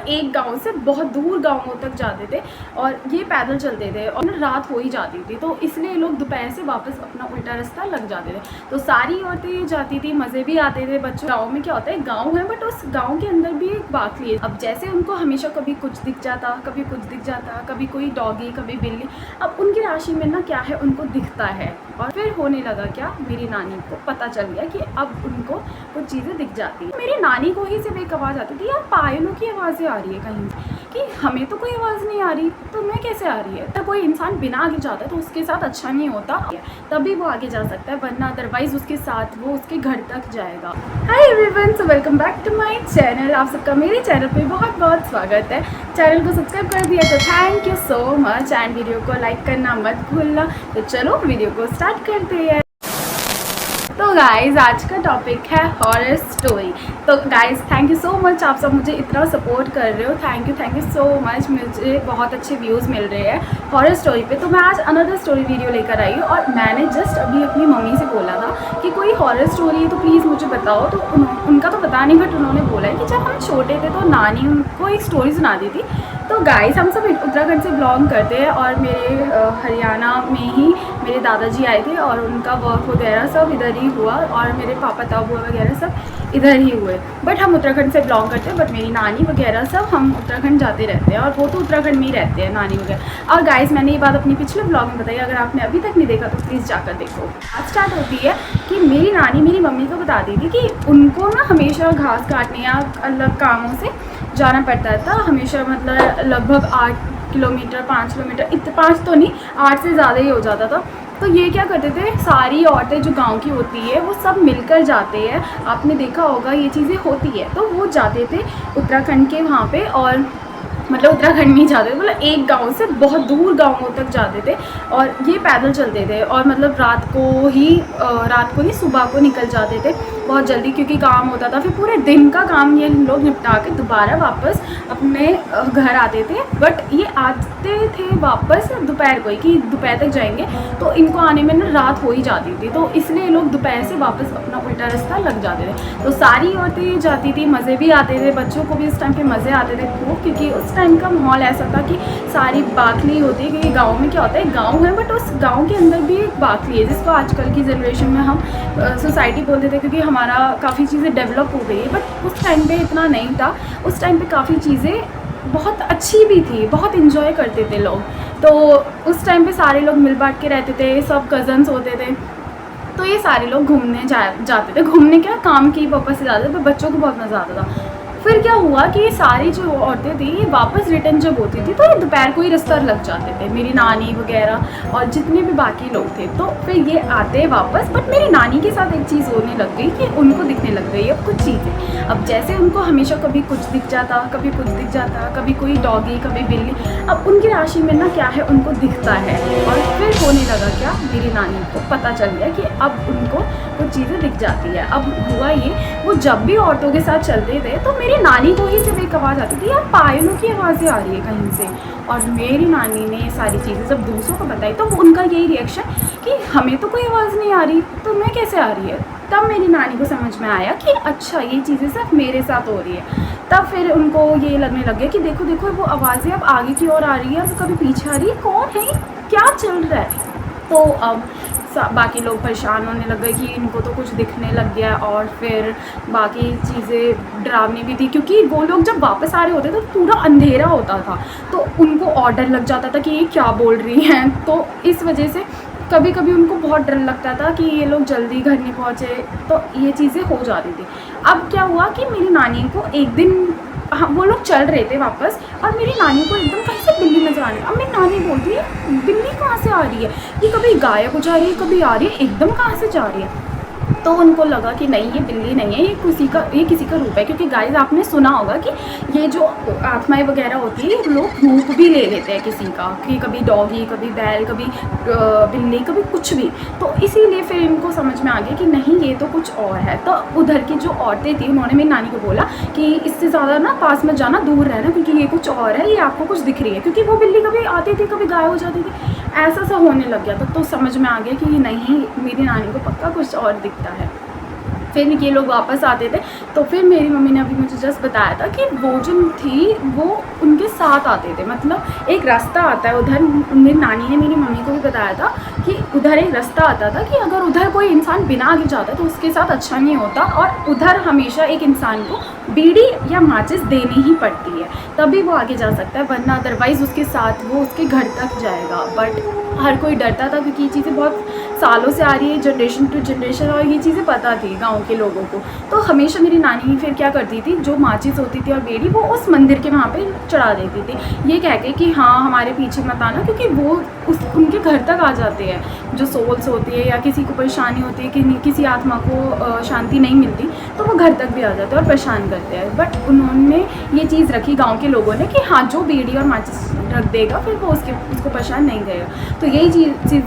एक गांव से बहुत दूर गांवों तक जाते थे और ये पैदल चलते थे और रात हो ही जाती थी, तो इसलिए लोग दोपहर से वापस अपना उल्टा रास्ता लग जाते थे। तो सारी औरतें जाती थी, मज़े भी आते थे बच्चों। गाँव में क्या होता है, गाँव है बट उस गाँव के अंदर भी एक बाकी है। अब जैसे उनको हमेशा कभी कुछ दिख जाता, कभी कुछ दिख जाता, कभी कोई डॉगी, कभी बिल्ली। अब उनकी राशि में ना क्या है, उनको दिखता है। और फिर होने लगा क्या, मेरी नानी को पता चल गया कि अब उनको कुछ चीज़ें दिख जाती है। मेरी नानी को ही सिर्फ एक आवाज़ आती थी, यार पायलों की आवाज़ें आ रही है कहीं से, कि हमें तो कोई आवाज़ नहीं आ रही, तो मैं कैसे आ रही है। तो कोई इंसान बिना आगे जाता है तो उसके साथ अच्छा नहीं होता, तभी वो आगे जा सकता है, वरना अदरवाइज उसके साथ वो उसके घर तक जाएगा। Hi everyone, so welcome back to my channel. आप सबका मेरे चैनल पे बहुत बहुत स्वागत है। चैनल को सब्सक्राइब कर दिया तो thank you so much, and video को लाइक करना मत भूलना। तो चलो वीडियो को स्टार्ट करते हैं। तो गाइज़, आज का टॉपिक है हॉरर स्टोरी। तो guys, thank you so much, आप सब मुझे इतना सपोर्ट कर रहे हो, थैंक यू सो मच। मुझे बहुत अच्छे व्यूज़ मिल रहे हैं हॉरर स्टोरी पे। तो मैं आज अनदर स्टोरी वीडियो लेकर आई हूँ, और मैंने जस्ट अभी अपनी मम्मी से बोला था कि कोई हॉरर स्टोरी है तो प्लीज़ मुझे बताओ। तो उनका तो पता नहीं, बट उन्होंने बोला है कि जब हम छोटे थे तो नानी उनको एक स्टोरी सुनाती थी। तो गाइस, हम सब उत्तराखंड से बिलोंग करते हैं, और मेरे हरियाणा में ही मेरे दादाजी आए थे और उनका वर्क वगैरह सब इधर ही हुआ, और मेरे पापा ताऊ वगैरह सब इधर ही हुए। बट हम उत्तराखंड से बिलोंग करते हैं, बट मेरी नानी वगैरह सब हम उत्तराखंड जाते रहते हैं, और वो तो उत्तराखंड में ही रहते हैं नानी वगैरह। और गाइस, मैंने ये बात अपनी पिछले ब्लॉग में बताई, अगर आपने अभी तक नहीं देखा तो प्लीज़ जाकर देखो। बात स्टार्ट होती है कि मेरी नानी मेरी मम्मी को बताती थी कि उनको ना हमेशा घास काटने या अलग कामों से जाना पड़ता था हमेशा, मतलब लगभग 8 किलोमीटर 5 किलोमीटर, 5 तो नहीं, 8 से ज़्यादा ही हो जाता था। तो ये क्या करते थे, सारी औरतें जो गांव की होती है वो सब मिलकर जाते हैं। आपने देखा होगा ये चीज़ें होती है। तो वो जाते थे उत्तराखंड के वहाँ पे, और मतलब उत्तराखंड में ही जाते थे, मतलब एक गांव से बहुत दूर गांवों तक जाते थे, और ये पैदल चलते थे। और मतलब रात को ही सुबह को निकल जाते थे बहुत जल्दी, क्योंकि काम होता था। फिर पूरे दिन का काम ये लोग निपटा के दोबारा वापस अपने घर आते थे। बट ये आते थे वापस दोपहर को ही, कि दोपहर तक जाएंगे, तो इनको आने में ना रात हो ही जाती थी। तो इसलिए लोग दोपहर से वापस अपना उल्टा रास्ता लग जाते थे। तो सारी औरतें जाती थी, मज़े भी आते थे, बच्चों को भी उस टाइम पे मज़े आते थे खूब, क्योंकि उस टाइम का माहौल ऐसा था कि सारी बाखली होती है। क्योंकि गाँव में क्या होता है, गाँव है बट उस गाँव के अंदर भी एक बाखली है, जिसको आजकल की जनरेशन में हम सोसाइटी बोलते थे, क्योंकि हमारा काफ़ी चीज़ें डेवलप हो गई है। बट उस टाइम पे इतना नहीं था। उस टाइम पे काफ़ी चीज़ें बहुत अच्छी भी थी, बहुत इन्जॉय करते थे लोग। तो उस टाइम पे सारे लोग मिल बांट के रहते थे, सब कज़न्स होते थे। तो ये सारे लोग घूमने जाते थे। घूमने क्या, काम की पर्पज़ से जाते थे, तो बच्चों को बहुत मज़ा आता था। फिर क्या हुआ कि ये सारी जो औरतें थी, ये वापस रिटर्न जब होती थी तो ये दोपहर को ही रास्ता लग जाते थे, मेरी नानी वगैरह और जितने भी बाकी लोग थे। तो फिर ये आते वापस। बट मेरी नानी के साथ एक चीज़ होने लग गई कि उनको दिखने लग गई अब कुछ चीज़ें। अब जैसे उनको हमेशा कभी कुछ दिख जाता, कभी कुछ दिख जाता, कभी कोई डॉगी, कभी बिल्ली। अब उनकी राशि में ना क्या है, उनको दिखता है। और फिर होने लगा क्या, मेरी नानी को पता चल गया कि अब उनको कुछ चीज़ें दिख जाती है। अब हुआ ये, वो जब भी औरतों के साथ चलते थे तो मेरी नानी को ही सिर्फ एक आवाज़ आती थी, यार पायलों की आवाज़ें आ रही है कहीं से। और मेरी नानी ने ये सारी चीज़ें जब दूसरों को बताई तो उनका यही रिएक्शन कि हमें तो कोई आवाज़ नहीं आ रही, तो मैं कैसे आ रही है। तब मेरी नानी को समझ में आया कि अच्छा, ये चीज़ें सिर्फ मेरे साथ हो रही है। तब फिर उनको ये लगने लग गया कि देखो देखो, वो आवाज़ें अब आगे की ओर आ रही है, अब कभी पीछे आ रही है, कौन है, क्या चल रहा है। तो अब बाकी लोग परेशान होने लग गए कि इनको तो कुछ दिखने लग गया। और फिर बाकी चीज़ें डरावनी भी थी, क्योंकि वो लोग जब वापस आ रहे होते तो पूरा अंधेरा होता था, तो उनको और डर लग जाता था कि ये क्या बोल रही हैं। तो इस वजह से कभी कभी उनको बहुत डर लगता था कि ये लोग जल्दी घर नहीं पहुँचे, तो ये चीज़ें हो जाती थी। अब क्या हुआ कि मेरी नानी को एक दिन, हाँ, वो लोग चल रहे थे वापस, और मेरी नानी को एकदम कहीं से बिल्ली नजर आ रही है। अब मेरी नानी बोल रही है, बिल्ली कहाँ से आ रही है, ये कभी गायब हो जा रही है, कभी आ रही है, एकदम कहाँ से जा रही है। तो उनको लगा कि नहीं, ये बिल्ली नहीं है, ये किसी का रूप है। क्योंकि गाइस, आपने सुना होगा कि ये जो आत्माएं वगैरह होती है, लोग रूप भी ले लेते हैं किसी का, कि कभी डॉगी, कभी बैल, कभी बिल्ली, कभी कुछ भी। तो इसीलिए फिर इनको समझ में आ गया कि नहीं, ये तो कुछ और है। तो उधर की जो औरतें थी, उन्होंने मेरी नानी को बोला कि इससे ज़्यादा ना पास मत जाना, दूर रहना, क्योंकि ये कुछ और है, ये आपको कुछ दिख रही है। क्योंकि वो बिल्ली कभी आती थी, कभी गायब हो जाती थी, ऐसा सा होने लग गया। तो समझ में आ गया कि नहीं, मेरी नानी को पक्का कुछ और दिखता है। फिर ये लोग वापस आते थे। तो फिर मेरी मम्मी ने अभी मुझे जस्ट बताया था कि वो जो थी वो उनके साथ आते थे, मतलब एक रास्ता आता है उधर। मेरी नानी ने मेरी मम्मी को भी बताया था कि उधर एक रास्ता आता था कि अगर उधर कोई इंसान बिना आगे जाता तो उसके साथ अच्छा नहीं होता, और उधर हमेशा एक इंसान को बीड़ी या माचिस देनी ही पड़ती है, तभी वो आगे जा सकता है, वरना अदरवाइज़ उसके साथ वो उसके घर तक जाएगा। बट हर कोई डरता था क्योंकि ये चीज़ें बहुत सालों से आ रही है, जनरेशन टू जनरेशन, और ये चीज़ें पता थी गांव के लोगों को। तो हमेशा मेरी नानी फिर क्या करती थी, जो माचिस होती थी और बेड़ी वो उस मंदिर के वहाँ पे चढ़ा देती थी, ये कह के कि हाँ हमारे पीछे मत आना, क्योंकि वो उनके घर तक आ जाते हैं। जो सोल्स होती है या किसी को परेशानी होती है कि किसी आत्मा को शांति नहीं मिलती, तो वो घर तक भी आ जाते हैं और परेशान करते हैं। बट उन्होंने ये चीज़ रखी गाँव के लोगों ने कि हाँ जो बेड़ी और माचिस रख देगा फिर वो उसको परेशान नहीं करेगा। तो यही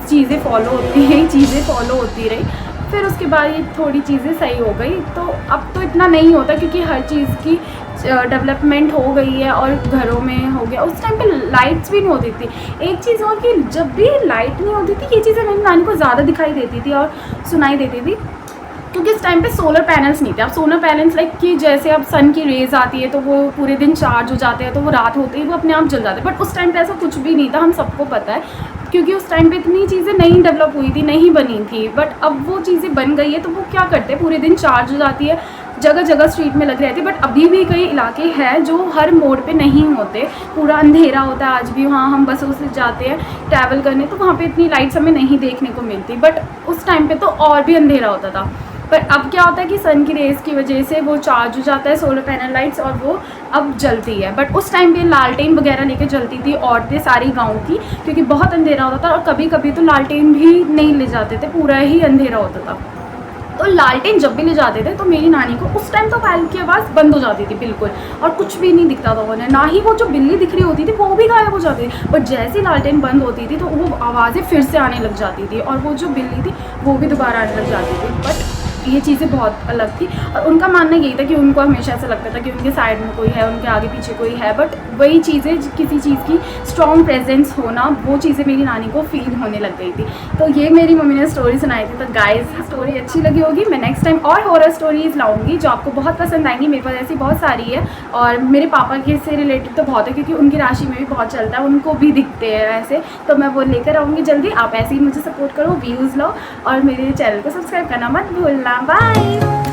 चीज़ें फॉलो होती रही। फिर उसके बाद ये थोड़ी चीज़ें सही हो गई। तो अब तो इतना नहीं होता क्योंकि हर चीज़ की डेवलपमेंट हो गई है और घरों में हो गया। उस टाइम पे लाइट्स भी नहीं होती थी। एक चीज़ और कि जब भी लाइट नहीं होती थी ये चीज़ें मेरी नानी को ज़्यादा दिखाई देती थी और सुनाई देती थी, क्योंकि इस टाइम पे सोलर पैनल्स नहीं थे। अब सोलर पैनल्स लाइक कि जैसे अब सन की रेज़ आती है तो वो पूरे दिन चार्ज हो जाते हैं, तो वो रात होते ही वो अपने आप जल जाते हैं। बट उस टाइम पे ऐसा कुछ भी नहीं था, हम सबको पता है, क्योंकि उस टाइम पे इतनी चीज़ें नहीं डेवलप हुई थी, नहीं बनी थी। बट अब वो चीज़ें बन गई है तो वो क्या करते हैं, पूरे दिन चार्ज हो जाती है, जगह जगह स्ट्रीट में लग रहती है। बट अभी भी कई इलाके हैं जो हर मोड़ पे नहीं होते, पूरा अंधेरा होता है आज भी। वहाँ हम बसों से जाते हैं ट्रैवल करने तो वहाँ पे इतनी लाइट्स हमें नहीं देखने को मिलती, बट उस टाइम पे तो और भी अंधेरा होता था। पर अब क्या होता है कि सन की रेज़ की वजह से वो चार्ज हो जाता है सोलर पैनल लाइट्स, और वो अब जलती है। बट उस टाइम पे लालटेन वगैरह लेके जलती थी औरतें सारी गांव की, क्योंकि बहुत अंधेरा होता था और कभी कभी तो लालटेन भी नहीं ले जाते थे, पूरा ही अंधेरा होता था। तो लालटेन जब भी ले जाते थे तो मेरी नानी को उस टाइम तो बैल की आवाज़ बंद हो जाती थी बिल्कुल, और कुछ भी नहीं दिखता था उन्हें, ना ही वो जो बिल्ली दिख रही होती थी वो भी गायब हो जाती थी। बट जैसे ही लालटेन बंद होती थी तो वो आवाज़ें फिर से आने लग जाती थी, और वो जो बिल्ली थी वो भी दोबारा आने लग जाती थी। बट ये चीज़ें बहुत अलग थी, और उनका मानना यही था कि उनको हमेशा ऐसा लगता था कि उनके साइड में कोई है, उनके आगे पीछे कोई है। बट वही चीज़ें, किसी चीज़ की स्ट्रॉन्ग प्रेजेंस होना, वो चीज़ें मेरी नानी को फील होने लग गई थी। तो ये मेरी मम्मी ने स्टोरी सुनाई थी। तो गाइस स्टोरी अच्छी लगी होगी, मैं नेक्स्ट टाइम और हॉरर स्टोरीज़ लाऊंगी जो आपको बहुत पसंद आएंगी। मेरे पास ऐसी बहुत सारी है, और मेरे पापा के से रिलेटेड तो बहुत है क्योंकि उनकी राशि में भी बहुत चलता है, उनको भी दिखते हैं ऐसे। तो मैं वो लेकर आऊँगी जल्दी। आप ऐसे ही मुझे सपोर्ट करो, व्यूज़ लो, और मेरे चैनल को सब्सक्राइब करना मत भूलना। बाय।